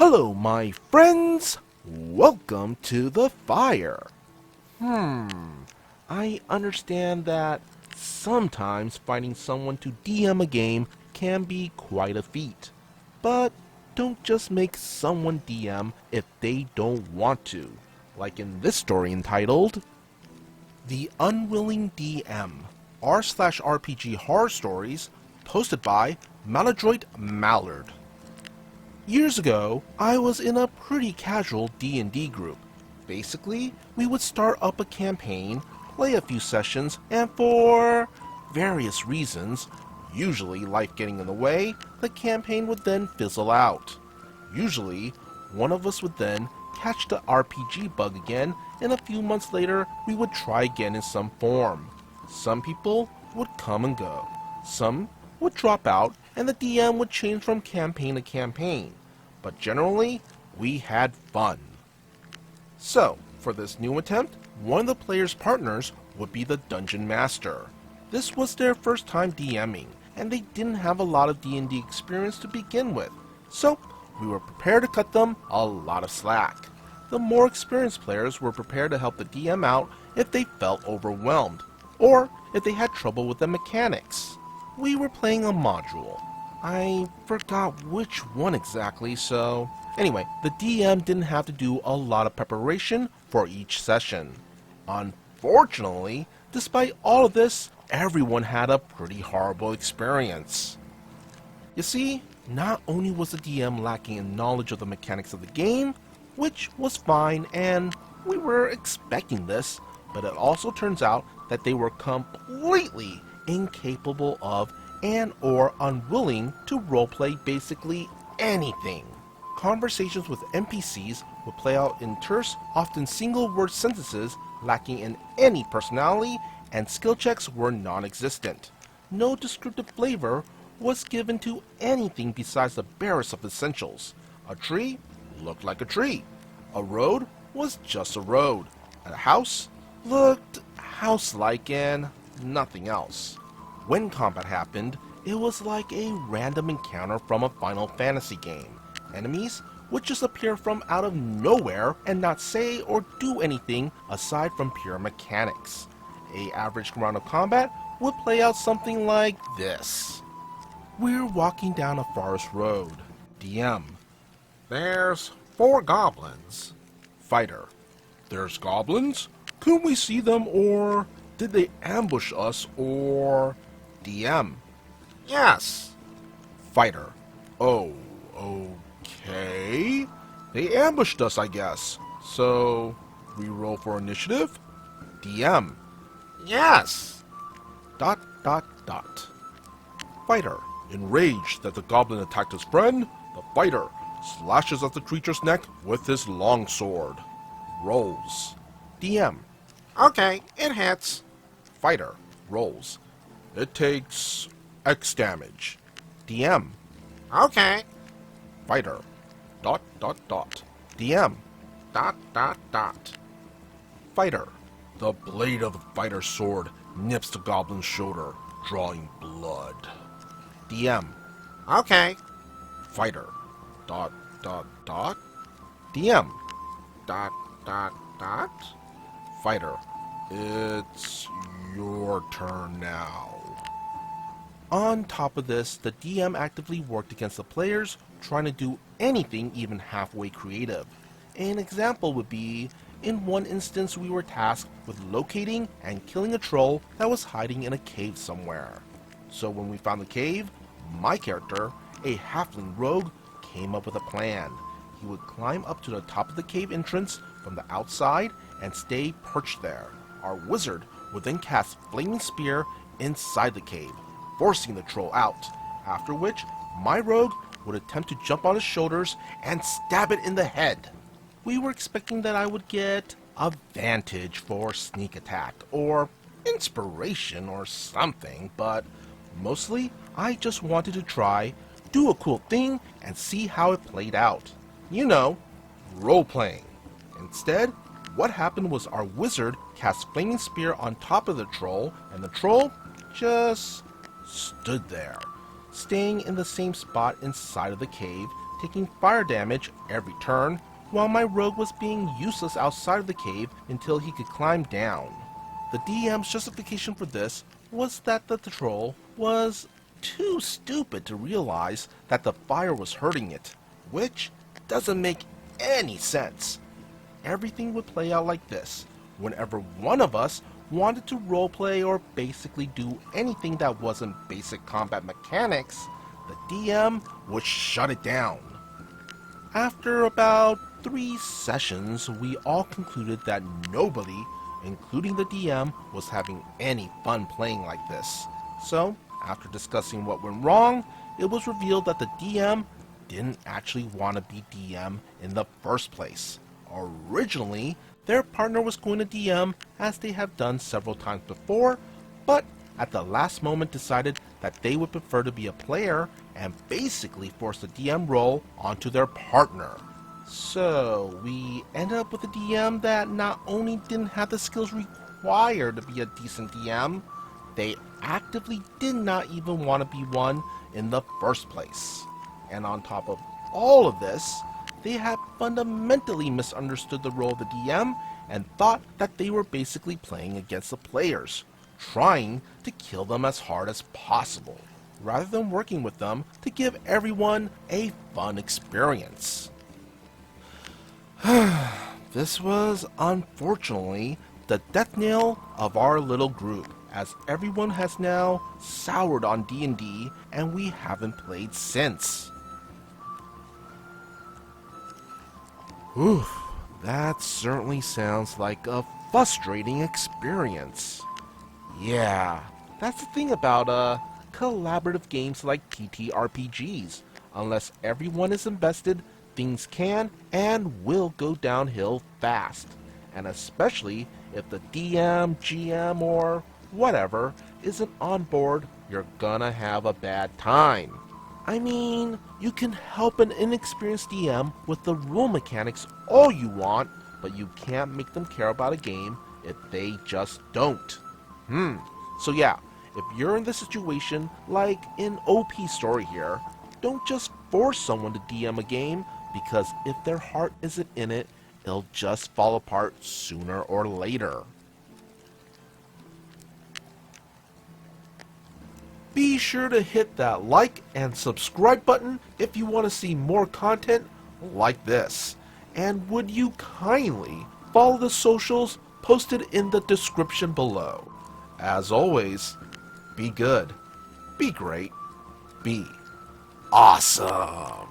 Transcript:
Hello, my friends! Welcome to the fire. I understand that sometimes finding someone to DM a game can be quite a feat. But don't just make someone DM if they don't want to. Like in this story entitled, The Unwilling DM, r/RPG horror stories, posted by Maladroit Mallard. Years ago, I was in a pretty casual D&D group. Basically, we would start up a campaign, play a few sessions, and for various reasons, usually life getting in the way, the campaign would then fizzle out. Usually, one of us would then catch the RPG bug again, and a few months later, we would try again in some form. Some people would come and go. Some would drop out, and the DM would change from campaign to campaign. But generally, we had fun. So, for this new attempt, one of the players' partners would be the Dungeon Master. This was their first time DMing, and they didn't have a lot of D&D experience to begin with, so we were prepared to cut them a lot of slack. The more experienced players were prepared to help the DM out if they felt overwhelmed, or if they had trouble with the mechanics. We were playing a module. I forgot which one exactly, so... Anyway, the DM didn't have to do a lot of preparation for each session. Unfortunately, despite all of this, everyone had a pretty horrible experience. You see, not only was the DM lacking in knowledge of the mechanics of the game, which was fine and we were expecting this, but it also turns out that they were completely incapable of and or unwilling to roleplay basically anything. Conversations with NPCs would play out in terse, often single-word sentences lacking in any personality, and skill checks were non-existent. No descriptive flavor was given to anything besides the barest of essentials. A tree looked like a tree. A road was just a road. A house looked house-like and nothing else. When combat happened, it was like a random encounter from a Final Fantasy game. Enemies would just appear from out of nowhere and not say or do anything aside from pure mechanics. An average round of combat would play out something like this. We're walking down a forest road. DM. There's 4 goblins. Fighter. There's goblins? Couldn't we see them, or did they ambush us, or... DM. Yes. Fighter. Oh, okay. They ambushed us, I guess. So, we roll for initiative? DM. Yes. ... Fighter. Enraged that the goblin attacked his friend, the fighter slashes at the creature's neck with his longsword. Rolls. DM. Okay, it hits. Fighter. Rolls. It takes X damage. DM. Okay. Fighter. ... DM. ... Fighter. The blade of the fighter's sword nips the goblin's shoulder, drawing blood. DM. Okay. Fighter. ... DM. ... Fighter. It's your turn now. On top of this, the DM actively worked against the players, trying to do anything even halfway creative. An example would be, in one instance we were tasked with locating and killing a troll that was hiding in a cave somewhere. So when we found the cave, my character, a halfling rogue, came up with a plan. He would climb up to the top of the cave entrance from the outside and stay perched there. Our wizard would then cast Flaming Spear inside the cave, forcing the troll out, after which my rogue would attempt to jump on his shoulders and stab it in the head. We were expecting that I would get advantage for sneak attack, or inspiration or something, but mostly I just wanted to try, do a cool thing, and see how it played out. You know, role-playing. Instead, what happened was our wizard cast Flaming Spear on top of the troll, and the troll just stood there, staying in the same spot inside of the cave, taking fire damage every turn, while my rogue was being useless outside of the cave until he could climb down. The DM's justification for this was that the troll was too stupid to realize that the fire was hurting it, which doesn't make any sense. Everything would play out like this. Whenever one of us wanted to roleplay or basically do anything that wasn't basic combat mechanics, the DM would shut it down. After about 3 sessions, we all concluded that nobody, including the DM, was having any fun playing like this. So, after discussing what went wrong, it was revealed that the DM didn't actually want to be DM in the first place. Originally, their partner was going to DM as they have done several times before, but at the last moment decided that they would prefer to be a player and basically force the DM role onto their partner. So we ended up with a DM that not only didn't have the skills required to be a decent DM, they actively did not even want to be one in the first place. And on top of all of this, they had fundamentally misunderstood the role of the DM and thought that they were basically playing against the players, trying to kill them as hard as possible, rather than working with them to give everyone a fun experience. This was, unfortunately, the death knell of our little group, as everyone has now soured on D&D and we haven't played since. Oof, that certainly sounds like a frustrating experience. Yeah, that's the thing about collaborative games like TTRPGs. Unless everyone is invested, things can and will go downhill fast. And especially if the DM, GM, or whatever isn't on board, you're gonna have a bad time. I mean, you can help an inexperienced DM with the rule mechanics all you want, but you can't make them care about a game if they just don't. So yeah, if you're in this situation, like in OP story here, don't just force someone to DM a game, because if their heart isn't in it, it'll just fall apart sooner or later. Be sure to hit that like and subscribe button if you want to see more content like this. And would you kindly follow the socials posted in the description below. As always, be good, be great, be awesome.